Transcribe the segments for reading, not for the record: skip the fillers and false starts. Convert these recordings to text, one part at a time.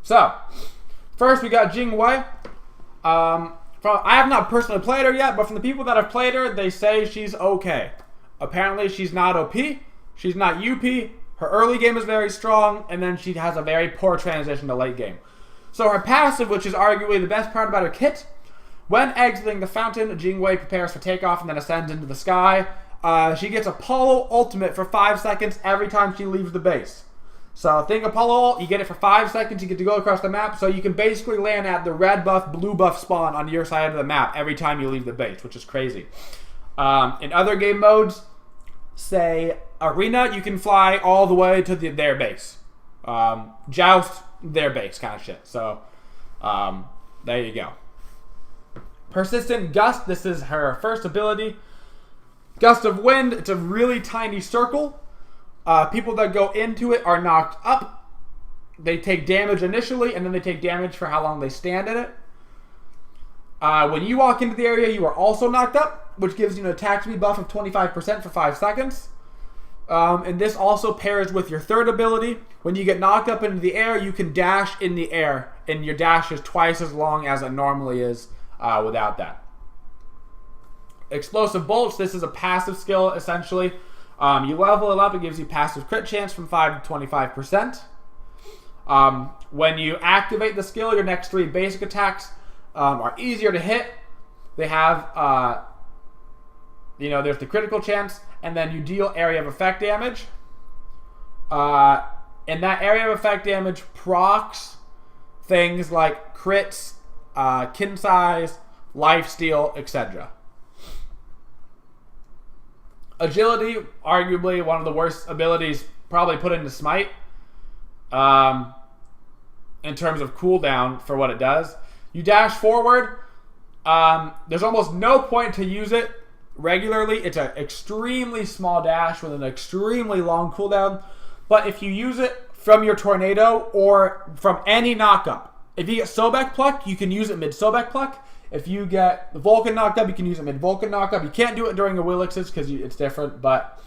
So, first we got Jing. I have not personally played her yet, but from the people that have played her, they say she's okay. Apparently, she's not OP. She's not UP. Her early game is very strong, and then she has a very poor transition to late game. So her passive, which is arguably the best part about her kit, when exiting the fountain, Jingwei prepares for takeoff and then ascends into the sky. She gets Apollo ultimate for 5 seconds every time she leaves the base. So think Apollo ult, you get it for 5 seconds, you get to go across the map, so you can basically land at the red buff, blue buff spawn on your side of the map every time you leave the base, which is crazy. In other game modes, say Arena, you can fly all the way to their base. Joust, their base kind of shit. So, there you go. Persistent Gust, this is her first ability. Gust of Wind, it's a really tiny circle. People that go into it are knocked up. They take damage initially, and then they take damage for how long they stand in it. When you walk into the area, you are also knocked up, which gives you an attack speed buff of 25% for 5 seconds. And this also pairs with your third ability. When you get knocked up into the air, you can dash in the air, and your dash is twice as long as it normally is without that. Explosive Bolts, this is a passive skill, essentially. You level it up, it gives you passive crit chance from 5 to 25%. When you activate the skill, your next 3 basic attacks are easier to hit. They have, there's the critical chance, and then you deal area of effect damage. And that area of effect damage procs things like crits, kin size, lifesteal, etc. Agility, arguably one of the worst abilities probably put into Smite in terms of cooldown for what it does. You dash forward. There's almost no point to use it regularly. It's an extremely small dash with an extremely long cooldown. But if you use it from your tornado or from any knockup, if you get Sobek Pluck, you can use it mid-Sobek Pluck. If you get the Vulcan knocked up, you can use it mid-Vulcan knock-up. You can't do it during the Willixes because it's different. But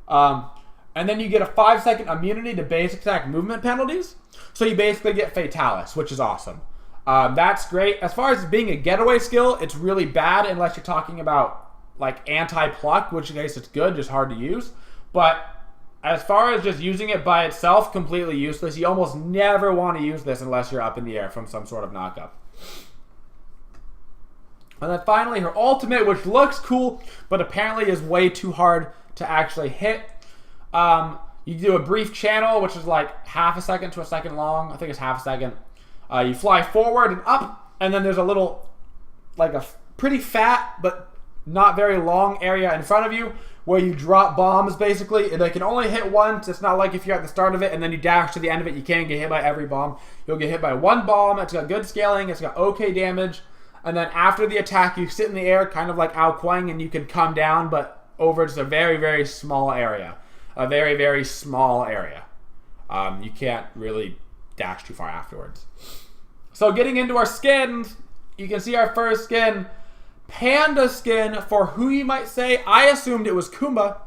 and then you get a 5-second immunity to basic attack movement penalties. So you basically get Fatalis, which is awesome. That's great. As far as being a getaway skill, it's really bad unless you're talking about like anti-pluck, which in case it's good, just hard to use. But as far as just using it by itself, completely useless. You almost never want to use this unless you're up in the air from some sort of knockup. And then finally, her ultimate, which looks cool, but apparently is way too hard to actually hit. You do a brief channel, which is like half a second to a second long. I think it's half a second. You fly forward and up, and then there's a little, like a pretty fat but not very long area in front of you where you drop bombs, basically. And they can only hit once. It's not like if you're at the start of it and then you dash to the end of it, you can't get hit by every bomb. You'll get hit by one bomb. It's got good scaling. It's got okay damage. And then after the attack, you sit in the air, kind of like Ao Kuang, and you can come down, but over just a very, very small area. A very, very small area. You can't really dash too far afterwards. So getting into our skins, you can see our first skin. Panda skin, for who you might say, I assumed it was Kumba,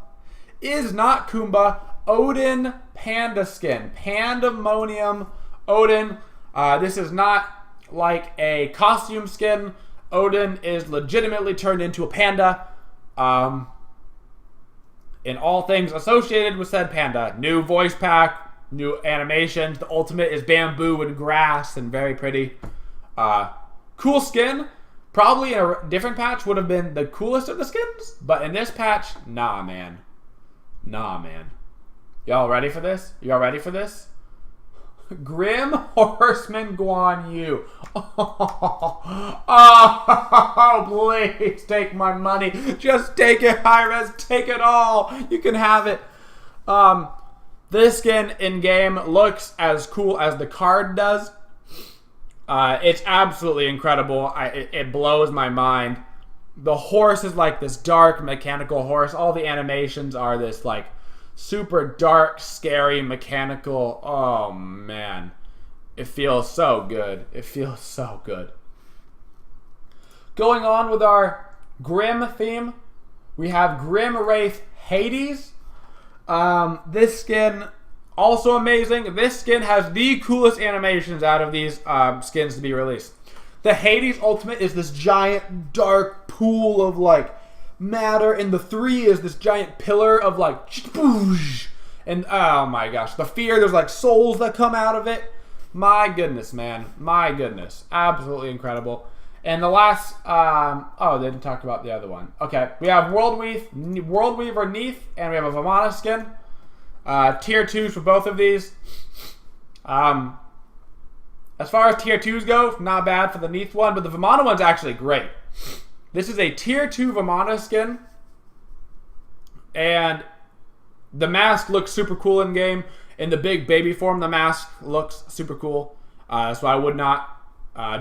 is not Kumba. Odin Panda skin. Pandemonium Odin. This is not like a costume skin. Odin is legitimately turned into a panda. In all things associated with said panda. New voice pack, new animations. The ultimate is bamboo and grass and very pretty. Cool skin. Probably in a different patch would have been the coolest of the skins. But in this patch, nah, man. Nah, man. Y'all ready for this? Y'all ready for this? Grim Horseman Guan Yu. Oh, please take my money. Just take it, Hi-Rez. Take it all. You can have it. This skin in-game looks as cool as the card does. It's absolutely incredible. It blows my mind. The horse is like this dark mechanical horse. All the animations are this like super dark, scary, mechanical. Oh, man. It feels so good. It feels so good. Going on with our Grim theme, we have Grim Wraith Hades. This skin Also amazing, this skin has the coolest animations out of these skins to be released. The Hades Ultimate is this giant dark pool of like matter, and the 3 is this giant pillar of like, and oh my gosh, the Fear, there's like souls that come out of it. My goodness, man. My goodness. Absolutely incredible. And the last, oh, they didn't talk about the other one. Okay, we have World Weaver Neath, and we have a Vamana skin. Tier 2s for both of these. As far as tier 2s go, not bad for the Neath one, but the Vamana one's actually great. This is a tier 2 Vamana skin, and the mask looks super cool in game. In the big baby form, the mask looks super cool. So I would not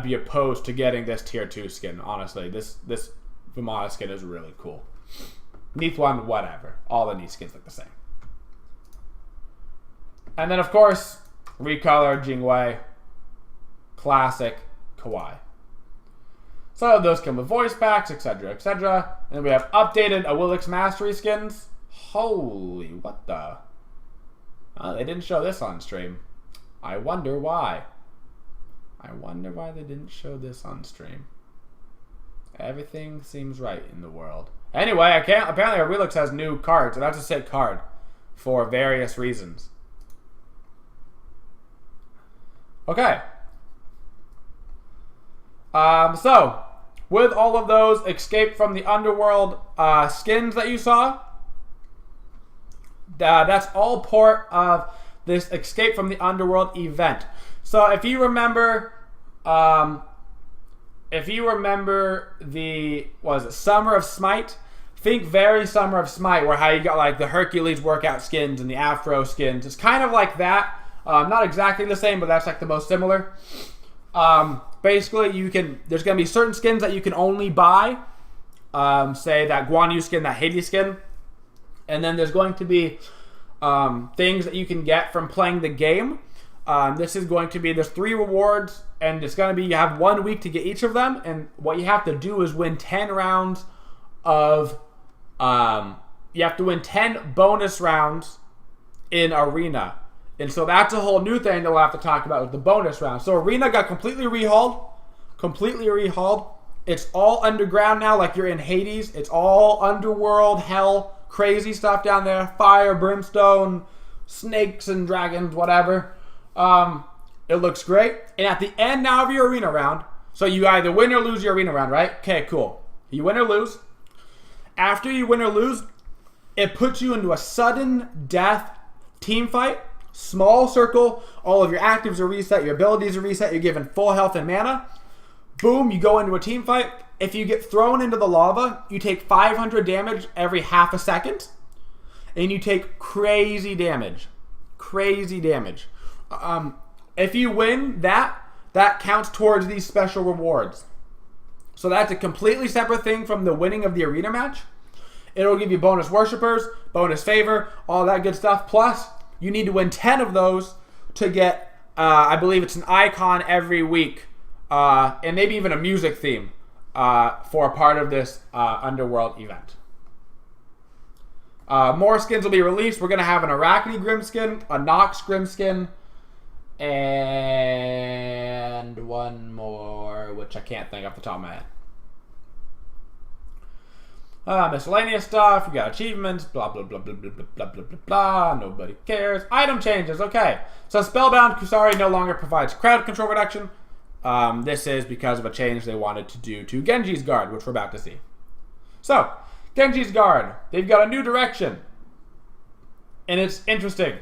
be opposed to getting this tier 2 skin, honestly. This Vamana skin is really cool. Neath one, whatever. All the Neath skins look the same. And then, of course, recolor Jing, classic Kawaii. So those come with voice packs, etc., etc. And we have updated Awilix Mastery skins. Holy, what the... they didn't show this on stream. I wonder why. I wonder why they didn't show this on stream. Everything seems right in the world. Anyway, apparently Awilix has new cards, and that's a sick card for various reasons. Okay. So, with all of those Escape from the Underworld skins that you saw, that's all part of this Escape from the Underworld event. So if you remember, the Summer of Smite, think very Summer of Smite, where how you got like the Hercules workout skins and the Afro skins. It's kind of like that. Not exactly the same, but that's like the most similar. Basically, there's going to be certain skins that you can only buy. Say that Guan Yu skin, that Hades skin. And then there's going to be things that you can get from playing the game. This is going to be, there's 3 rewards, and it's going to be, you have 1 week to get each of them, and what you have to do is win 10 rounds of, you have to win 10 bonus rounds in Arena. And so that's a whole new thing that we'll have to talk about with the bonus round. So Arena got completely rehauled. It's all underground now, like you're in Hades. It's all underworld, hell, crazy stuff down there. Fire, brimstone, snakes and dragons, whatever. It looks great. And at the end now of your Arena round, so you either win or lose your Arena round, right? Okay, cool. You win or lose. After you win or lose, it puts you into a sudden death team fight. Small circle, all of your actives are reset, your abilities are reset, you're given full health and mana. Boom, you go into a team fight. If you get thrown into the lava, you take 500 damage every half a second. And you take crazy damage. Crazy damage. If you win, that counts towards these special rewards. So that's a completely separate thing from the winning of the Arena match. It'll give you bonus worshippers, bonus favor, all that good stuff. Plus, you need to win 10 of those to get, I believe it's an icon every week, and maybe even a music theme for a part of this Underworld event. More skins will be released. We're going to have an Arachne Grim skin, a Nox Grim skin, and one more, which I can't think off the top of my head. Miscellaneous stuff, we got achievements, blah, blah, blah, blah, blah, blah, blah, blah, blah, blah, nobody cares. Item changes, okay. So Spellbound Kusari no longer provides crowd control reduction. This is because of a change they wanted to do to Genji's Guard, which we're about to see. So, Genji's Guard, they've got a new direction. And it's interesting.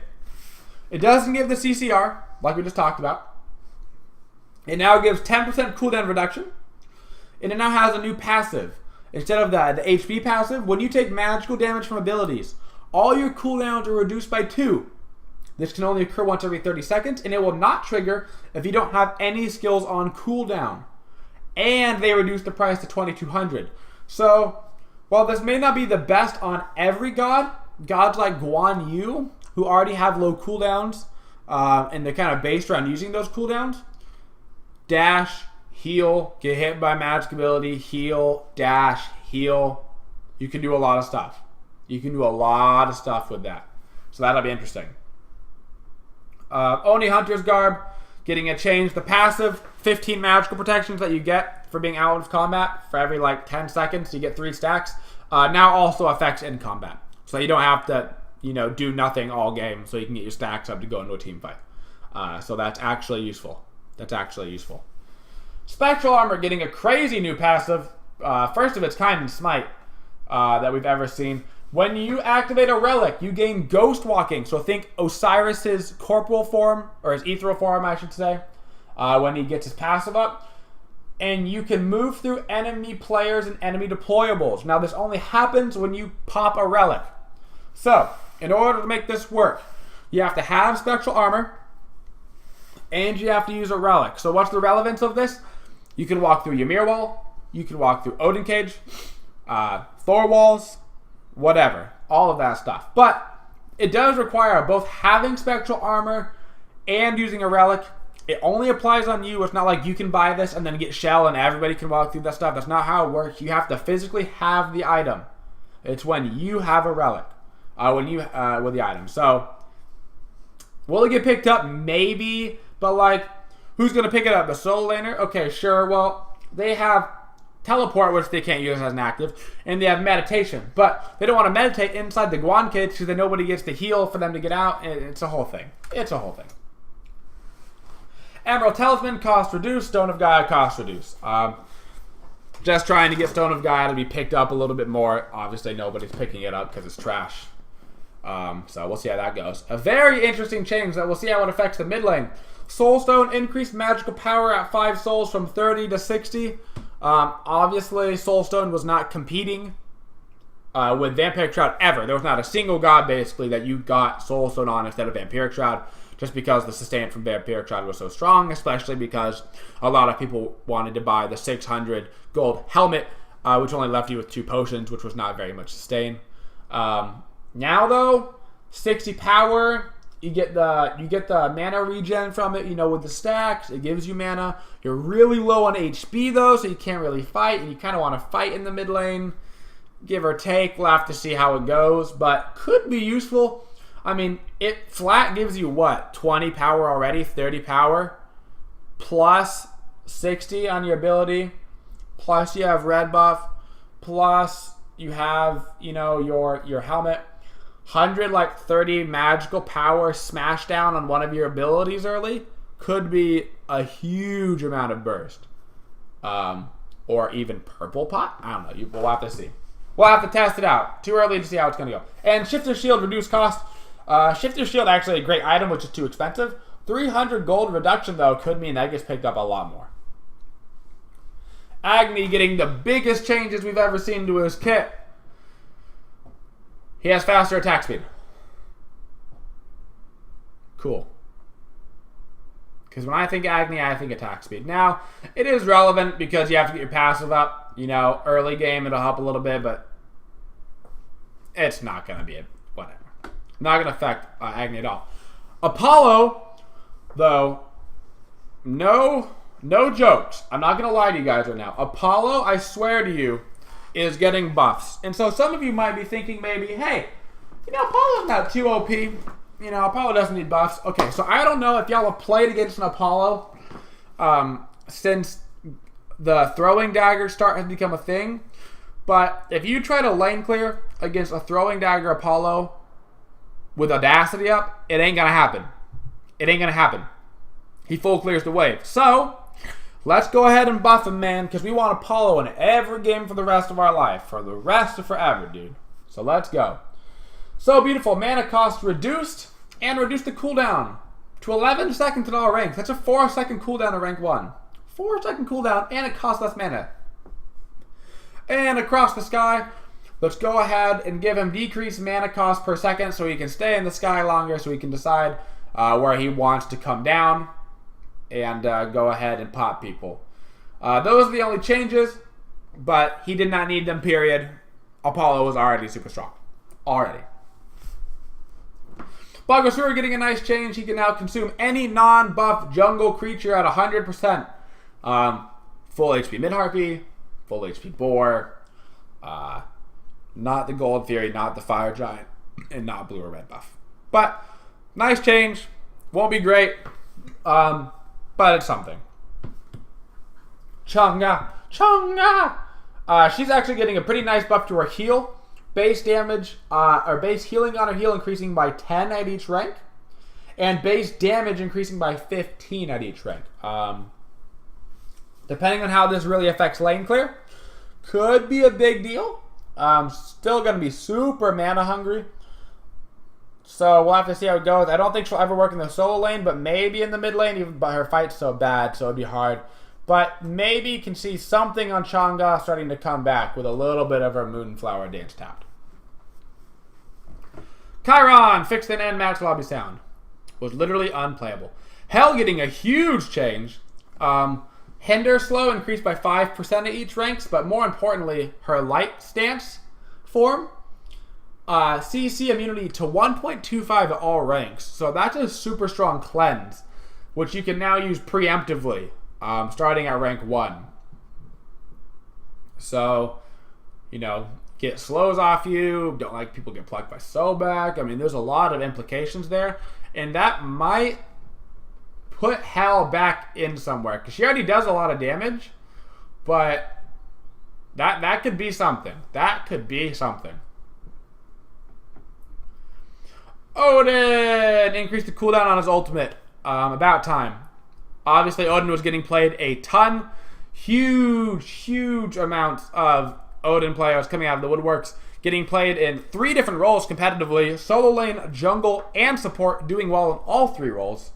It doesn't give the CCR, like we just talked about. It now gives 10% cooldown reduction. And it now has a new passive. Instead of the HP passive, when you take magical damage from abilities, all your cooldowns are reduced by 2. This can only occur once every 30 seconds, and it will not trigger if you don't have any skills on cooldown. And they reduce the price to 2,200. So, while this may not be the best on every god, gods like Guan Yu, who already have low cooldowns, and they're kind of based around using those cooldowns, dash, heal, get hit by magic ability, heal, dash, heal. You can do a lot of stuff. You can do a lot of stuff with that. So that'll be interesting. Oni Hunter's Garb, getting a change. The passive 15 magical protections that you get for being out of combat for every like 10 seconds, you get 3 stacks. Now also affects in combat, so you don't have to do nothing all game, so you can get your stacks up to go into a team fight. So that's actually useful. Spectral Armor getting a crazy new passive, first of its kind in Smite that we've ever seen. When you activate a relic, you gain Ghost Walking. So think Osiris's corporal form, or his ethereal form, I should say, when he gets his passive up. And you can move through enemy players and enemy deployables. Now, this only happens when you pop a relic. So, in order to make this work, you have to have Spectral Armor, and you have to use a relic. So what's the relevance of this? You can walk through Ymir Wall, you can walk through Odin Cage, Thor Walls, whatever. All of that stuff. But it does require both having Spectral Armor and using a relic. It only applies on you. It's not like you can buy this and then get shell and everybody can walk through that stuff. That's not how it works. You have to physically have the item. It's when you have a relic. With the item. So, will it get picked up? Maybe. But like, who's going to pick it up? The solo laner? Okay, sure. Well, they have teleport, which they can't use as an active. And they have meditation. But they don't want to meditate inside the Guan cage because then nobody gets to heal for them to get out. It's a whole thing. Emerald Talisman, cost reduced. Stone of Gaia, cost reduced. Just trying to get Stone of Gaia to be picked up a little bit more. Obviously, nobody's picking it up because it's trash. So we'll see how that goes. A very interesting change that we'll see how it affects the mid lane. Soulstone increased magical power at 5 souls from 30 to 60. Obviously, Soulstone was not competing with Vampiric Shroud ever. There was not a single god, basically, that you got Soulstone on instead of Vampiric Shroud. Just because the sustain from Vampiric Shroud was so strong, especially because a lot of people wanted to buy the 600 gold helmet, which only left you with 2 potions, which was not very much sustain. Now though, 60 power, you get the mana regen from it, with the stacks. It gives you mana. You're really low on HP though, so you can't really fight, and you kind of want to fight in the mid lane, give or take. We'll have to see how it goes, but could be useful. I mean, it flat gives you what? 20 power already, 30 power, plus 60 on your ability, plus you have red buff, plus you have, your helmet. 30 magical power smash down on one of your abilities early could be a huge amount of burst. Or even purple pot. I don't know. We'll have to see. We'll have to test it out. Too early to see how it's going to go. And Shifter Shield, reduced cost. Shifter Shield, actually a great item, which is too expensive. 300 gold reduction, though, could mean that gets picked up a lot more. Agni getting the biggest changes we've ever seen to his kit. He has faster attack speed. Cool. Because when I think Agni, I think attack speed. Now, it is relevant because you have to get your passive up. Early game, it'll help a little bit, but it's not going to be whatever. Not going to affect Agni at all. Apollo, though, no jokes. I'm not going to lie to you guys right now. Apollo, I swear to you, is getting buffs. And so some of you might be thinking maybe, hey, Apollo's not too OP. Apollo doesn't need buffs. Okay, so I don't know if y'all have played against an Apollo since the throwing dagger start has become a thing. But if you try to lane clear against a throwing dagger Apollo with Audacity up, it ain't going to happen. It ain't going to happen. He full clears the wave. So, let's go ahead and buff him, man, because we want Apollo in every game for the rest of our life. For the rest of forever, dude. So, let's go. So beautiful. Mana cost reduced, and reduce the cooldown to 11 seconds at all ranks. That's a 4-second cooldown at rank 1. 4-second cooldown, and it costs less mana. And across the sky, let's go ahead and give him decreased mana cost per second so he can stay in the sky longer, so he can decide where he wants to come down and go ahead and pop people. Those are the only changes, but he did not need them, period. Apollo was already super strong. Already. Bogosura getting a nice change. He can now consume any non-buff jungle creature at 100%. Full HP Mid-Harpy, full HP Boar, not the Gold Fury, not the Fire Giant, and not blue or red buff. But, nice change. Won't be great, but it's something. Chang'e. She's actually getting a pretty nice buff to her heal. Base damage, or base healing on her heal increasing by 10 at each rank. And base damage increasing by 15 at each rank. Depending on how this really affects lane clear, could be a big deal. Still going to be super mana hungry. So we'll have to see how it goes. I don't think she'll ever work in the solo lane, but maybe in the mid lane, even but her fight's so bad, so it'd be hard. But maybe you can see something on Chang'e starting to come back with a little bit of her Moonflower dance tapped. Chiron, fixed and end max lobby sound. Was literally unplayable. Hell getting a huge change. Hinder slow increased by 5% at each ranks, but more importantly, her light stance form. CC immunity to 1.25 at all ranks. So that's a super strong cleanse, which you can now use preemptively, starting at rank 1. So, you know, get slows off you, don't like people get plucked by Sobek. I mean, there's a lot of implications there. And that might put Hell back in somewhere, because she already does a lot of damage, but that could be something. That could be something. Odin increased the cooldown on his ultimate. About time. Obviously, Odin was getting played a ton. Huge amounts of Odin players coming out of the woodworks, getting played in 3 different roles competitively: solo lane, jungle, and support, doing well in all 3 roles.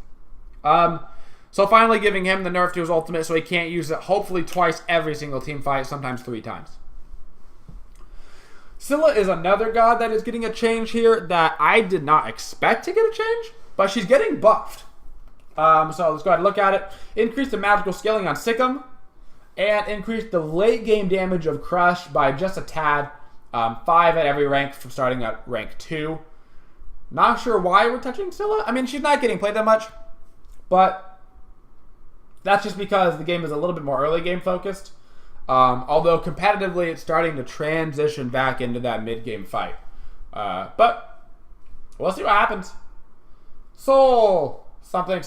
So finally giving him the nerf to his ultimate so he can't use it hopefully twice every single team fight, sometimes 3 times. Scylla is another god that is getting a change here that I did not expect to get a change, but she's getting buffed. So let's go ahead and look at it. Increase the magical scaling on Sikkim, and increase the late game damage of Crush by just a tad. 5 at every rank from starting at rank 2. Not sure why we're touching Scylla. I mean, she's not getting played that much, but that's just because the game is a little bit more early game focused. Although competitively, it's starting to transition back into that mid-game fight. But we'll see what happens. Soul, something,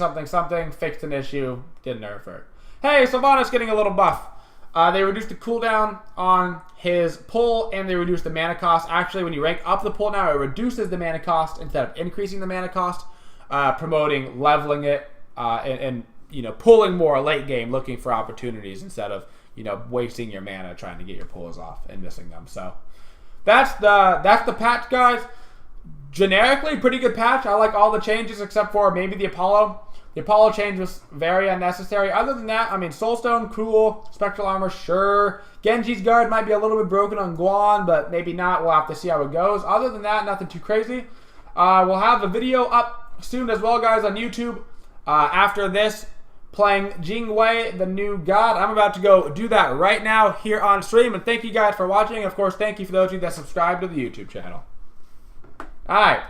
fixed an issue, didn't nerf her. Hey, Sylvanas getting a little buff. They reduced the cooldown on his pull, and they reduced the mana cost. Actually, when you rank up the pull now, it reduces the mana cost instead of increasing the mana cost, promoting leveling it, and you know, pulling more late game, looking for opportunities instead of, you know, wasting your mana trying to get your pulls off and missing them. So that's the patch, guys. Generically, pretty good patch. I like all the changes except for maybe the Apollo. The Apollo change was very unnecessary. Other than that, I mean, Soulstone, cool. Spectral Armor, sure. Genji's guard might be a little bit broken on Guan, but maybe not. We'll have to see how it goes. Other than that, nothing too crazy. We'll have a video up soon as well, guys, on YouTube. After this, playing Jing, the new god. I'm about to go do that right now here on stream. And thank you guys for watching. Of course, thank you for those of you that subscribe to the YouTube channel. All right.